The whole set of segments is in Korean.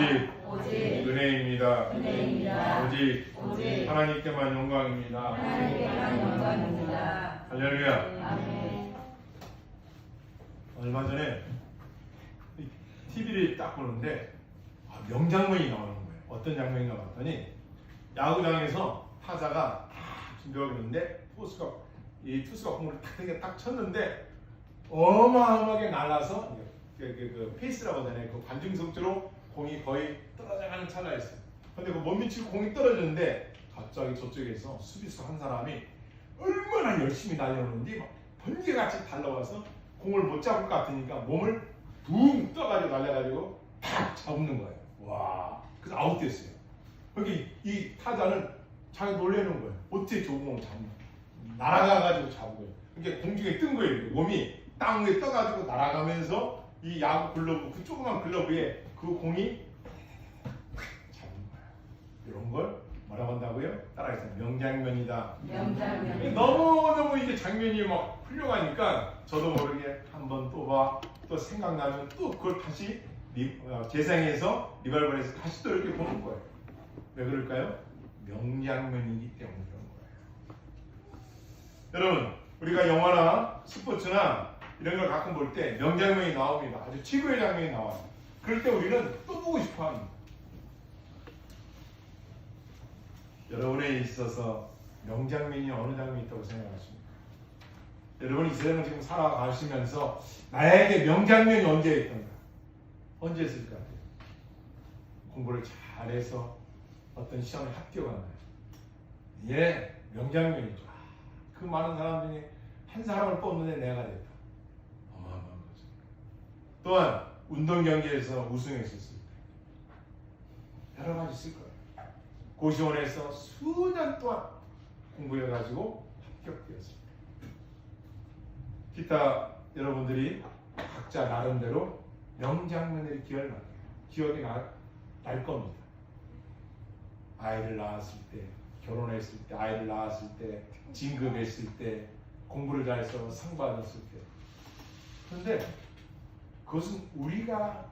오직 은혜입니다. 오직 하나님께만 영광입니다. 할렐루야. 얼마 전에 TV를 딱 보는데 명장면이 나오는 거예요. 어떤 장면인가 봤더니 야구장에서 타자가 준비하고 있는데 투수가 공을 딱 쳤는데 어마어마하게 날아서 그 페이스라고 하잖아요. 그 관중석으로 공이 거의 떨어져가는 찰나였어요. 근데 그 못 미치고 공이 떨어졌는데 갑자기 저쪽에서 수비수 한 사람이 얼마나 열심히 날려오는지 막 번개같이 달려와서 공을 못 잡을 것 같으니까 몸을 붕 떠가지고 날려가지고 탁 잡는 거예요. 와, 그래서 아웃됐어요. 그러니까 이 타자는 자기 놀래는 거예요. 어떻게 저 공을 잡는 거예요? 날아가가지고 잡은 거예요. 그러니까 공중에 뜬 거예요. 몸이 땅 위에 떠가지고 날아가면서 이 야구 글러브, 그 조그만 글러브에 그 공이 잡은 거예요. 이런 걸 뭐라고 한다고요? 따라해서 명장면이다. 너무너무 이게 장면이 막 훌륭하니까 저도 모르게 한 번 또 봐, 또 생각나면 또 그걸 다시 재생해서 리발벌해서 다시 또 이렇게 보는 거예요. 왜 그럴까요? 명장면이기 때문에 그런 거예요. 여러분, 우리가 영화나 스포츠나 이런 걸 가끔 볼 때 명장면이 나옵니다. 아주 최고의 장면이 나와요. 그럴 때 우리는 또 보고 싶어 합니다. 여러분에 있어서 명장면이 어느 장면이 있다고 생각하십니까? 여러분이 이 세상을 지금 살아가시면서 나에게 명장면이 언제 있던가? 언제 있을 것 같아요? 공부를 잘해서 어떤 시험에 합격한 거예요. 예, 명장면이죠. 그 많은 사람 중에 한 사람을 뽑는데 내가 됐다. 어마어마한 거죠. 또한 운동 경기에서 우승했었을 때 여러 가지 있을 거예요. 고시원에서 수년 동안 공부해가지고 합격되었습니다. 기타 여러분들이 각자 나름대로 명장면을 기억이 날 겁니다. 아이를 낳았을 때, 결혼했을 때, 아이를 낳았을 때, 진급했을 때, 공부를 잘해서 상 받았을 때. 그런데 그것은 우리가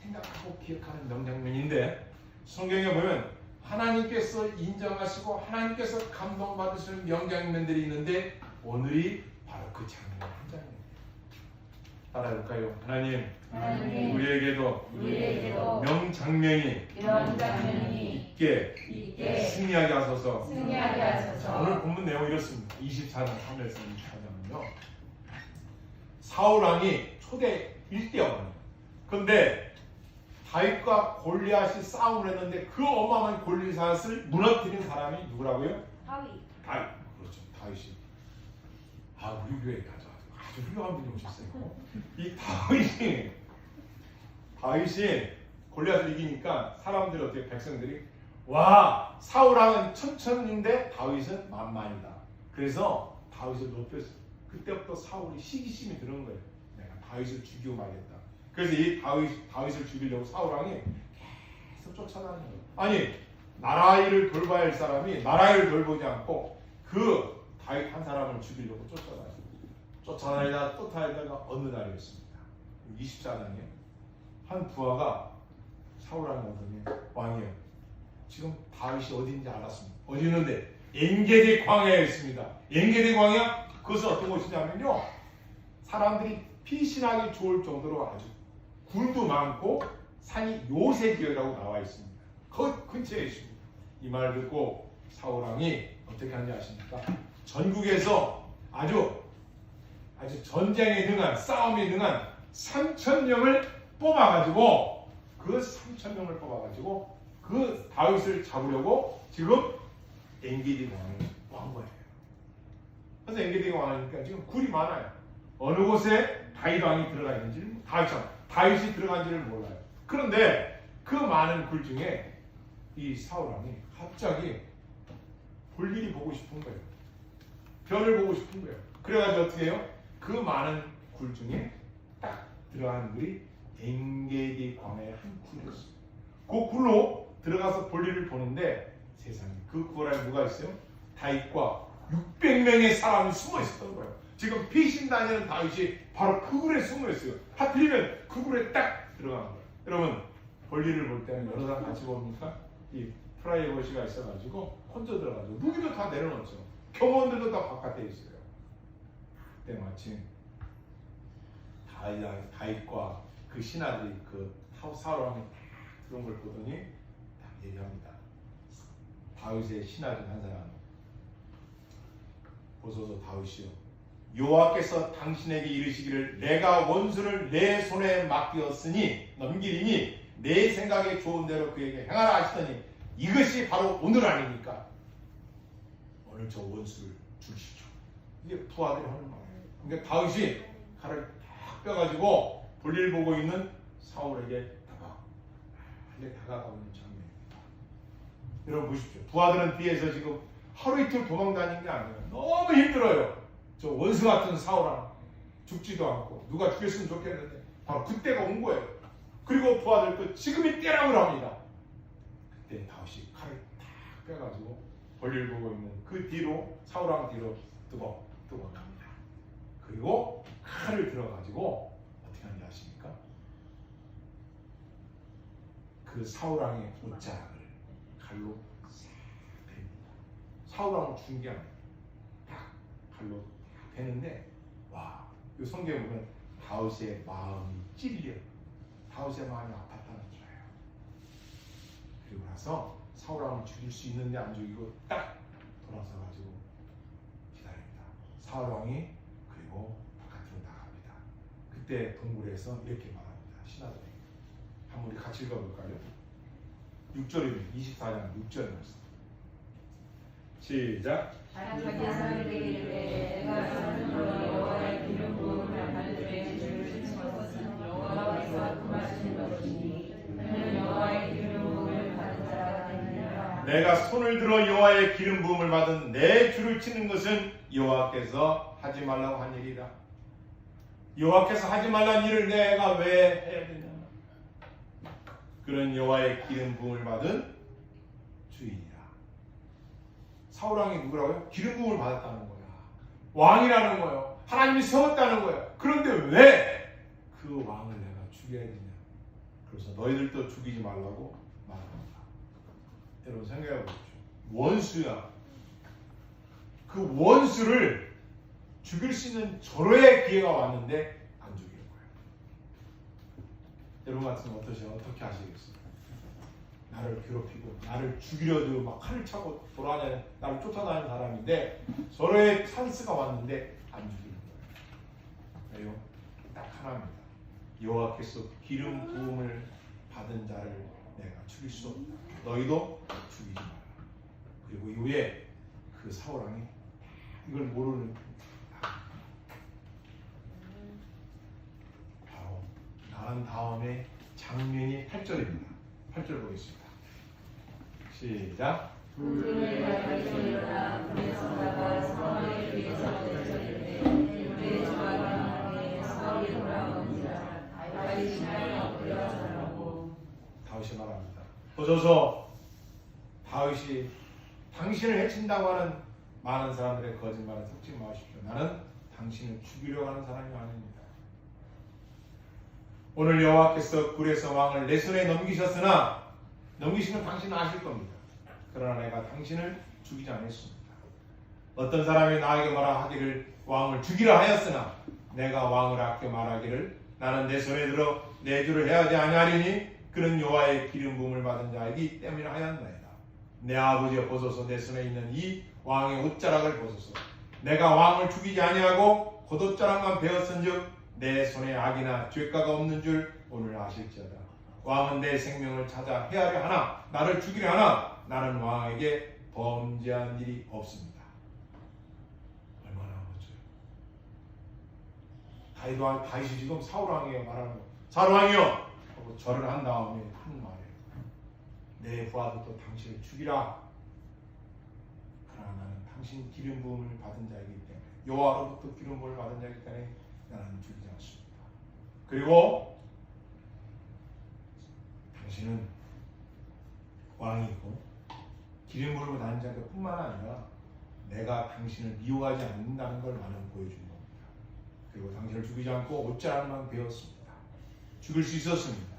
생각하고 기억하는 명장면인데 성경에 보면 하나님께서 인정하시고 하나님께서 감동받으시는 명장면들이 있는데 오늘이 바로 그 장면 한 장면입니다. 따라해볼까요? 하나님, 우리에게도 명장면이 있게 승리하게 하소서. 오늘 본문 내용 이렇습니다. 24장 3에서 24장은요. 사울왕이 초대 1대왕이에요. 그런데 다윗과 골리앗이 싸움을 했는데 그 어마어마한 골리앗을 무너뜨린 사람이 누구라고요? 다윗. 그렇죠. 다윗이. 우리 교회에 아주 훌륭한 분이 오셨어요. 이 다윗이 골리앗을 이기니까 사람들이 어떻게 백성들이 와, 사울왕은 천천인데 다윗은 만만이다. 그래서 다윗을 높였어요. 그때부터 사울이 시기심이 드는 거예요. 내가 다윗을 죽이고 말겠다. 그래서 이 다윗을 죽이려고 사울왕이 계속 쫓아다니는 거예요. 아니, 나라일을 돌봐야 할 사람이 나라일을 돌보지 않고 그 다윗 한 사람을 죽이려고 쫓아다니다 또 다니다가 어느 날이었습니다. 24장에 한 부하가 사울왕이 오더니 왕이요, 지금 다윗이 어디인지 알았습니다. 어디 있는데? 엔게디 광야에 있습니다. 엔게디 광야? 그것은 어떤 곳이냐면요, 사람들이 피신하기 좋을 정도로 아주 굴도 많고 산이 요새기어라고 나와 있습니다. 그 근처에 있습니다. 이 말을 듣고 사울왕이 어떻게 하는지 아십니까? 전국에서 아주 전쟁에 능한, 싸움에 능한 3,000명을 뽑아가지고 그 다윗을 잡으려고 지금 엔게디 광야에 온 거예요. 그래서 엔게디 광야니까 지금 굴이 많아요. 어느 곳에 다윗 왕이 들어가 있는지를 다윗이 들어간지를 몰라요. 그런데 그 많은 굴 중에 이 사울 왕이 갑자기 볼일이 보고 싶은 거예요. 별을 보고 싶은 거예요. 그래가지고 어떻게 해요? 그 많은 굴 중에 딱 들어가는 굴이 엔게디 광야의 한 굴이었어요. 그 굴로 들어가서 볼일을 보는데 세상에 그 굴 안에 누가 있어요? 다윗과 600명의 사람이 숨어 있었던 거예요. 지금 피신 다니는 다윗이 바로 그 굴에 숨어 있어요. 하필이면 그 굴에 딱 들어가는 거예요. 여러분, 볼일을 볼 때는 여러 사람 같이 봅니까? 이 프라이버시가 있어가지고 혼자 들어가지고 무기도 다 내려놓죠. 경호원들도 다 바깥에 있어요. 그때 마침 다윗과 그 신하들이 그 사울왕이 그런 걸 보더니 딱 얘기합니다. 다윗의 신하 중 한 사람, 보소서 다윗이요, 여호와께서 당신에게 이르시기를 내가 원수를 내 손에 맡겼으니 넘기리니 내 생각에 좋은 대로 그에게 행하라 하시더니 이것이 바로 오늘 아닙니까? 오늘 저 원수를 죽이시죠. 이게 부하들이 하는 말이에요. 그러니까 다윗이 칼을 딱 빼가지고 볼일 보고 있는 사울에게 다가가고 있는 장면입니다. 여러분 보십시오. 부하들은 뒤에서 지금 하루 이틀 도망 다니는 게 아니에요. 너무 힘들어요. 저 원수 같은 사울아 죽지도 않고 누가 죽였으면 좋겠는데 바로 그때가 온 거예요. 그리고 부하들도 지금이 때라고 합니다. 그때 다윗이 칼을 탁 빼가지고 볼일 보고 있는 그 뒤로 사울왕 뒤로 뜨거 갑니다. 그리고 칼을 들어가지고 어떻게 하는지 아십니까? 그 사울왕의 옷자락을 칼로 싹 베립니다. 사울왕을 죽인 게 아니에요. 딱 칼로 베는데 와, 이 성경에 보면 다윗의 마음이 찔려. 다윗의 마음이 아팠다는 거예요. 그리고 나서 사울왕을 죽일 수 있는데 안 죽이고 딱 돌아서 가지고 기다립니다. 사울왕이 그리고 바깥으로 나갑니다. 그때 동굴에서 이렇게 말합니다. 신하들에게. 한번 우리 같이 읽어볼까요? 6절입니다. 24장 6절 말씀. 시작. 내가 손을 들어 여호와의 기름 부음을 받은 내 줄을 치는 것은 여호와께서 하지 말라고 한 일이다. 여호와께서 하지 말란 일을 내가 왜 해야 되냐? 그런 여호와의 기름 부음을 받은 주인이라. 사울왕이 누구라고요? 기름 부음을 받았다는 거야. 왕이라는 거예요. 하나님이 세웠다는 거예요. 그런데 왜 그 왕을 내가 죽여야 되냐? 그래서 너희들도 죽이지 말라고 말합니다. 여러분 생각해 보십시오. 원수야. 그 원수를 죽일 수 있는 절호의 기회가 왔는데 안 죽이는 거예요. 여러분 같으면 어떻게 하시겠어요? 나를 괴롭히고 나를 죽이려도 막 칼을 차고 돌아다니는, 나를 쫓아다니는 사람인데 절호의 찬스가 왔는데 안 죽이는 거예요. 왜요? 딱 하나입니다. 여호와께서 기름 부음을 받은 자를 내가 죽일 수 없다. 너희도 죽이지 마라. 그리고 이후에 그 사울왕이 이걸 모르는 바로 나간 다음에 장면이 8절입니다. 8절 보겠습니다. 시작. 다윗이 말합니다. 보소서, 다윗이 당신을 해친다고 하는 많은 사람들의 거짓말에 속지 마십시오. 나는 당신을 죽이려고 하는 사람이 아닙니다. 오늘 여호와께서 굴에서 왕을 내 손에 넘기시면 당신은 아실 겁니다. 그러나 내가 당신을 죽이지 않았습니다. 어떤 사람이 나에게 말하기를 왕을 죽이라 하였으나 내가 왕을 아껴 말하기를 나는 내 손에 들어 내 주를 해하지 아니하리니 그는 여호와의 기름 부음을 받은 자이기 때문에 하였나이다. 내 아버지여 보소서, 내 손에 있는 이 왕의 옷자락을 보소서. 내가 왕을 죽이지 아니하고 겉옷자락만 베었은즉 내 손에 악이나 죄가가 없는 줄 오늘 아실지어다. 왕은 내 생명을 찾아 해하려 하나 나를 죽이려 하나 나는 왕에게 범죄한 일이 없습니다. 얼마나 멋져요. 다윗이 지금 사울왕에게 말하는 거. 사울왕이여, 절을 한 다음에 하는 말이에요. 내 부하들도 당신을 죽이라. 그러나 나는 당신 기름 부음을 받은 자이기 때문에, 여호와로부터 기름 부음을 받은 자이기 때문에 나는 죽이지 않습니다. 그리고 당신은 왕이고 기름 부음을 받은 자가 뿐만 아니라 내가 당신을 미워하지 않는다는 걸 나는 보여준 겁니다. 그리고 당신을 죽이지 않고 옷자락만 베었습니다. 죽일 수 있었습니다.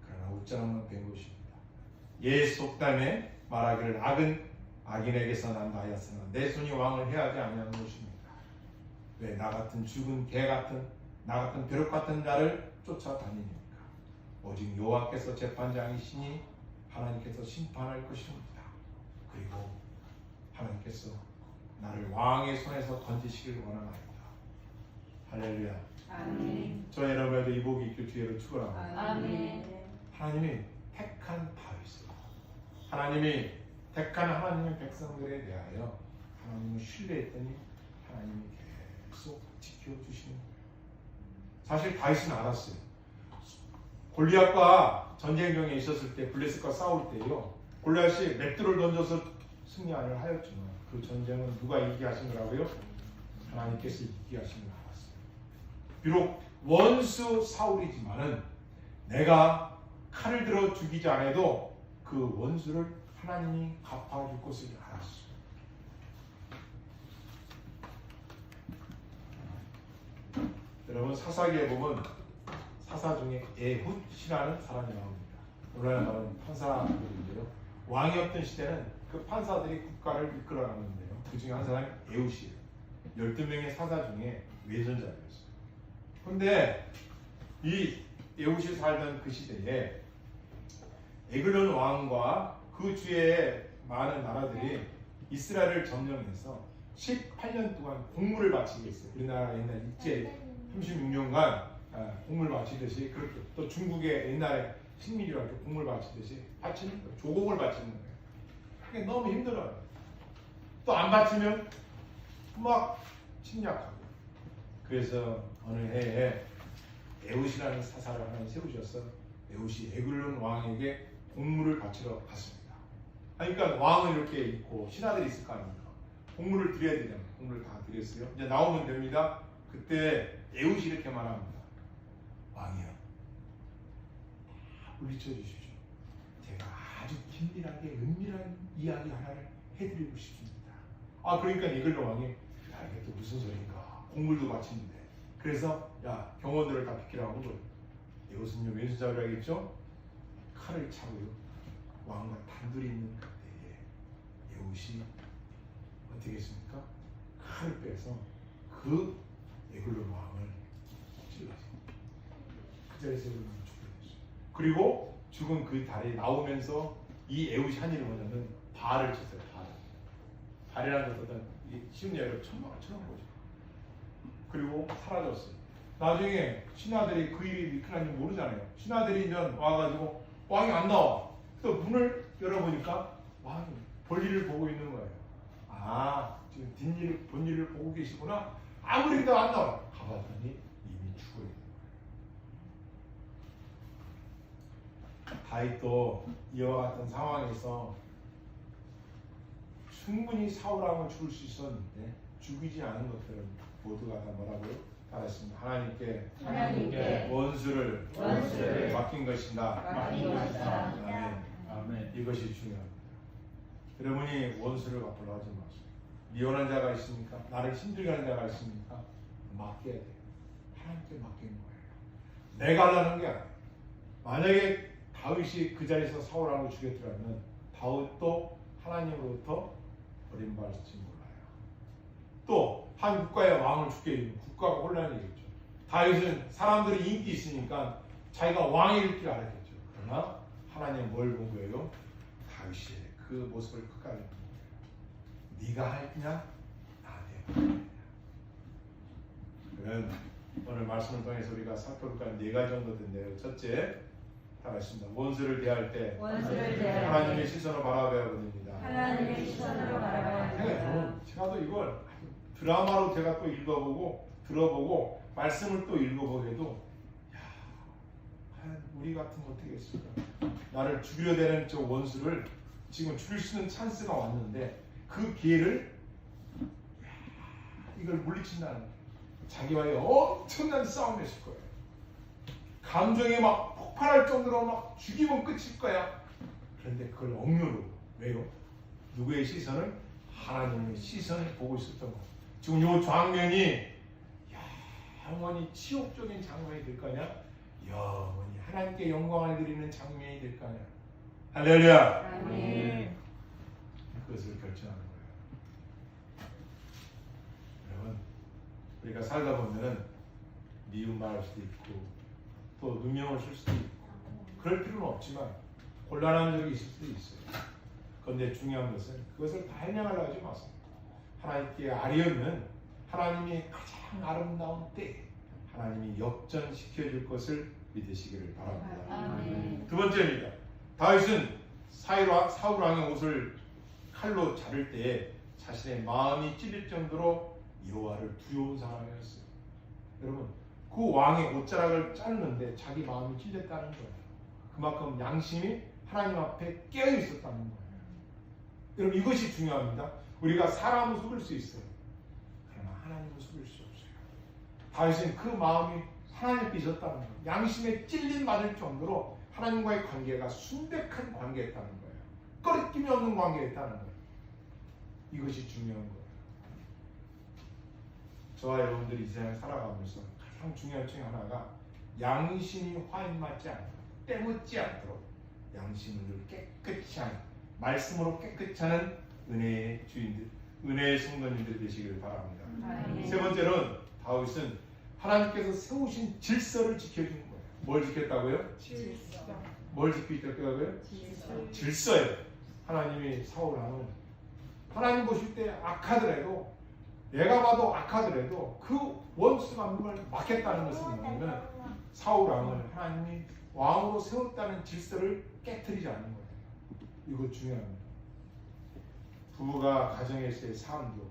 그러나 옷장만 뺀 것입니다. 옛 속담에 말하기를 악은 악인에게서 난다 하였으나 내 손이 왕을 해하지 아니하는 것입니다. 왜 나 같은 죽은 개 같은 나 같은 벼룩 같은 자를 쫓아다니니까. 오직 여호와께서 재판장이시니 하나님께서 심판할 것입니다. 그리고 하나님께서 나를 왕의 손에서 건지시길 원하나이다. 할렐루야. 아멘. 저 여러분에도 이 복이 있길 주의로 축원합니다. 아멘. 하나님이 택한 다윗을, 하나님이 택한 하나님의 백성들에 대하여 하나님을 신뢰했더니 하나님이 계속 지켜주시는 거예요. 사실 다윗은 알았어요. 골리앗과 전쟁경에 있었을 때, 블레셋과 싸울 때요, 골리앗이 맷돌을 던져서 승리를 하였지만 그 전쟁은 누가 이기게 하신 거라고요? 하나님께서 이기게 하신 걸 알았어요. 비록 원수 사울이지만은 내가 칼을 들어 죽이지 않아도 그 원수를 하나님이 갚아줄 것을 알았어요. 여러분, 사사기에 보면 사사 중에 에훗이라는 사람이 나옵니다. 오늘날 말하는 판사들인데요. 왕이었던 시대는 그 판사들이 국가를 이끌어가는데요. 그 중에 한 사람이 에훗이에요. 12명의 사사 중에 외전자였어요. 그런데 이 에훗이 살던 그 시대에 에글론 왕과 그 주위의 많은 나라들이 이스라엘을 점령해서 18년 동안 공물을 바치게 했어요. 우리나라 옛날 일제 36년간 공물 바치듯이, 그렇게 또 중국의 옛날에 식민지로 이렇게 공물 바치듯이 바치는 거예요. 조공을 바치는 거예요. 그게 너무 힘들어요. 또 안 바치면 막 침략하고. 그래서 어느 해에 에훗이라는 사사를 하나 세우셔서 에훗이 에글론 왕에게 공물을 바치러 갔습니다. 그러니까 왕은 이렇게 있고 신하들이 있을 거 아닙니까? 공물을 드려야 되잖아요. 공물을 다 드렸어요. 이제 나오면 됩니다. 그때 에훗이 이렇게 말합니다. 왕이요, 물리쳐 주십시오. 제가 아주 긴밀하게 은밀한 이야기 하나를 해드리고 싶습니다. 그러니까 에글론 왕이, 야, 이게 또 무슨 소리인가? 공물도 바치는데. 그래서 야, 경호원들을 다 비키라고 에훗은요, 왼수잡으라 하겠죠? 칼을 차고요, 왕과 단둘이 있는 그때에 에훗이 어떻게 했습니까? 칼을 빼서 그 에글론 왕을 찔렀어요. 그 자리에서 에글론 왕을 죽였어요. 그리고 죽은 그 달에 나오면서 이 에훗이 한 일이 뭐냐면 발을 쳤어요. 발이라는 것은 쉬운 얘기로 천막을 쳐놓은 거죠. 그리고 사라졌어요. 나중에 신하들이 그 일이 이렇게 하는지 모르잖아요. 신하들이 와가지고 왕이 안 나와. 또 문을 열어보니까 왕이 볼일을 보고 있는 거예요. 지금 뒷일, 본일을 보고 계시구나. 아무리 해도 안 나와. 가봤더니 이미 죽어 있는 거예요. 다윗도 이와 같은 상황에서 충분히 사울왕을 죽일 수 있었는데 죽이지 않은 것들은 모두가 다 뭐라고요? 따랐습니다. 하나님께 원수를 맡긴 것이다. 아멘. 이것이 중요합니다. 여러분이 원수를 갚으려 하지 마세요. 미워하는 자가 있습니까? 나를 힘들게 하는 자가 있습니까? 맡겨야 돼요. 하나님께 맡기는 거예요. 내가 하려는 게 아니에요. 만약에 다윗이 그 자리에서 사울왕을 죽였더라면 다윗도 하나님으로부터 버림받을지 몰라요. 또 한 국가의 왕을 죽게 되면 국가가 혼란이겠죠. 다윗은 사람들이 인기 있으니까 자기가 왕일 줄 알았겠죠. 그러나 하나님은 뭘 본 거예요? 다윗의 그 모습을 끝까지 본 거예요. 네가 할 거냐? 나한테 할 그러면 오늘 말씀을 통해서 우리가 살펴볼 건 네 가지 정도 된대요. 첫째, 하겠습니다. 원수를 대할 때 하나님의 시선을 바라봐야 됩니다. 하나님의 시선으로 바라봐야 됩니다. 제가도 이걸 드라마로 제가 또 읽어보고 들어보고 말씀을 또 읽어보고 해도, 우리 같으면 어떻게 했을까? 나를 죽이려 되는 저 원수를 지금 죽일 수 있는 찬스가 왔는데 그 기회를 이걸 물리친다는, 자기와의 엄청난 싸움을 했을 거예요. 감정이 막 폭발할 정도로 막 죽이면 끝일 거야. 그런데 그걸 억누르고, 왜요? 누구의 시선을? 하나님의 시선을 보고 있었던 거예요. 지금 이 장면이 영원히 치욕적인 장면이 될 거냐? 영원히 하나님께 영광을 드리는 장면이 될 거 아니야. 할렐루야. 아멘. 그것을 결정하는 거예요. 여러분, 우리가 살다 보면은 미움말할 수도 있고 또 누명을 쓸 수도 있고 그럴 필요는 없지만 곤란한 적이 있을 수도 있어요. 그런데 중요한 것은 그것을 다 해명하려고 하지 마세요. 하나님께 아뢰면 하나님이 가장 아름다운 때 하나님이 역전시켜줄 것을 믿으시기를 바랍니다. 아멘. 두 번째입니다. 다윗은 사울 왕의 옷을 칼로 자를 때에 자신의 마음이 찔릴 정도로 여호와를 두려운 사람이었어요. 여러분, 그 왕의 옷자락을 자르는데 자기 마음이 찔렸다는 거예요. 그만큼 양심이 하나님 앞에 깨어 있었다는 거예요. 여러분, 이것이 중요합니다. 우리가 사람을 속일 수 있어요. 그러나 하나님을 속일 수 없어요. 다윗은 그 마음이 하나님께 있었다는 거예요. 양심에 찔림 맞을 정도로 하나님과의 관계가 순백한 관계였다는 거예요. 꺼리낌이 없는 관계였다는 거예요. 이것이 중요한 거예요. 저와 여러분들이 이 세상을 살아가면서 가장 중요한 것 중에 하나가 양심이 화인맞지 않도록, 때묻지 않도록 양심을 깨끗이 하는, 말씀으로 깨끗이 하는 은혜의 주인들, 은혜의 성도님들 되시기를 바랍니다. 아멘. 세 번째는 다윗은 하나님께서 세우신 질서를 지켜주는 거예요. 뭘 지켰다고요? 질서. 뭘 지켰다고요? 질서. 질서예요. 하나님이 사울왕을 하나님 보실 때 악하더라도, 내가 봐도 악하더라도 그 원수가 누굴 막겠다는 것은 뭐냐면 사울왕을 하나님이 왕으로 세웠다는 질서를 깨트리지 않는 거예요. 이거 중요합니다. 부부가 가정에서의 삶도,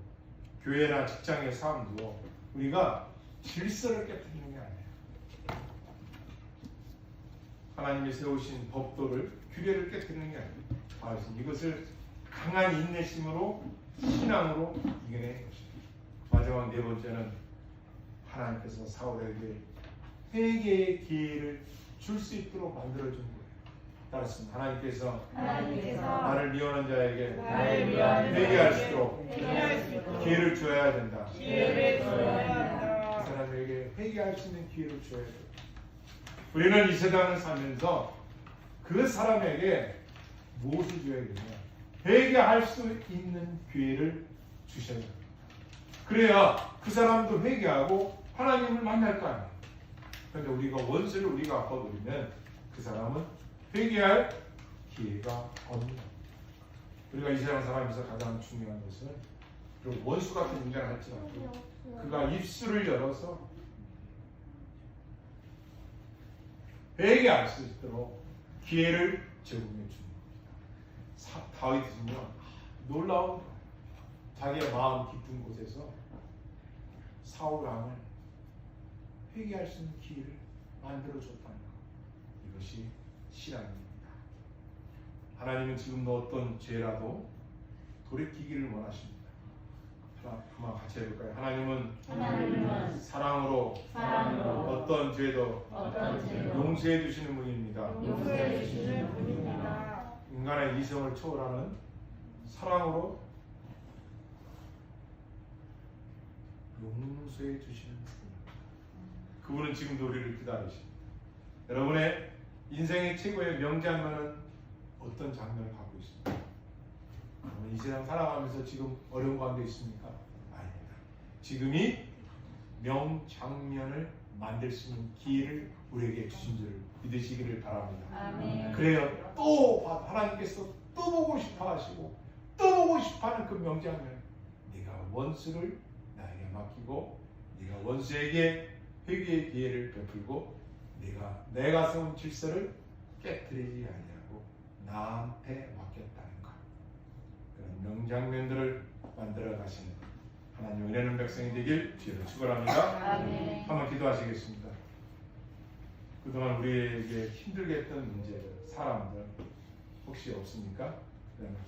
교회나 직장의 삶도 우리가 질서를 깨트리는 게 아니에요. 하나님이 세우신 법도를, 규례를 깨트리는 게 아니에요. 이것을 강한 인내심으로, 신앙으로 이겨내는 것입니다. 마지막 네 번째는 하나님께서 사울에게 회개의 기회를 줄 수 있도록 만들어준 거예요. 따랐습니다. 하나님께서 나를 미워하는 자에게 회개할 수 있도록 기회를 줘야 된다. 그 사람에게 회개할 수 있는 기회를 줘야 된다. 우리는 이 세상을 살면서 그 사람에게 무엇을 줘야 되냐? 회개할 수 있는 기회를 주셔야 됩니다. 그래야 그 사람도 회개하고 하나님을 만날 거 아니에요. 그런데 우리가 원수를 우리가 갚아버리면 그 사람은 회개할 기회가 없는 거예요. 우리가 이 세상 살아가면서 가장 중요한 것은 원수 같은 인간을 할지라도 그가 입술을 열어서 회개할 수 있도록 기회를 제공해 줍니다. 다윗은요, 놀라운 거예요. 자기의 마음 깊은 곳에서 사울 왕을 회개할 수 있는 기회를 만들어줬다는 것. 이것이 신앙입니다. 하나님은 지금도 어떤 죄라도 돌이키기를 원하십니다. 한번 같이 해볼까요? 하나님은 사랑으로 어떤 죄도 용서해 주시는 분입니다. 인간의 이성을 초월하는 사랑으로 용서해 주시는 분입니다. 그분은 지금도 우리를 기다리십니다. 여러분의 인생의 최고의 명장면은 어떤 장면을 갖고 있습니까? 여러분 이 세상 살아가면서 지금 어려운 가운데 있습니까? 아닙니다. 지금이 명장면을 만들 수 있는 기회를 우리에게 주신 줄 믿으시기를 바랍니다. 아멘. 그래요. 또 하나님께서 또 보고 싶어 하시고 또 보고 싶어 하는 그 명장면, 네가 원수를 나에게 맡기고 네가 원수에게 회개의 기회를 베풀고 내가 세운 질서를 깨뜨리지 아니하고 나한테 맡겼다는 것, 그런 명장면들을 만들어 가시는 하나님 은혜는 백성이 되길 주로 축원합니다. 아멘. 한번 기도하시겠습니다. 그동안 우리에게 힘들게 했던 문제들, 사람들 혹시 없습니까?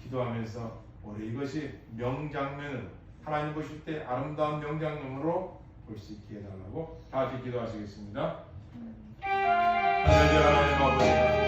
기도하면서 우리 이것이 명장면으로, 하나님 보실 때 아름다운 명장면으로 볼 수 있게 해달라고 다 같이 기도하시겠습니다. 하나님 아버지,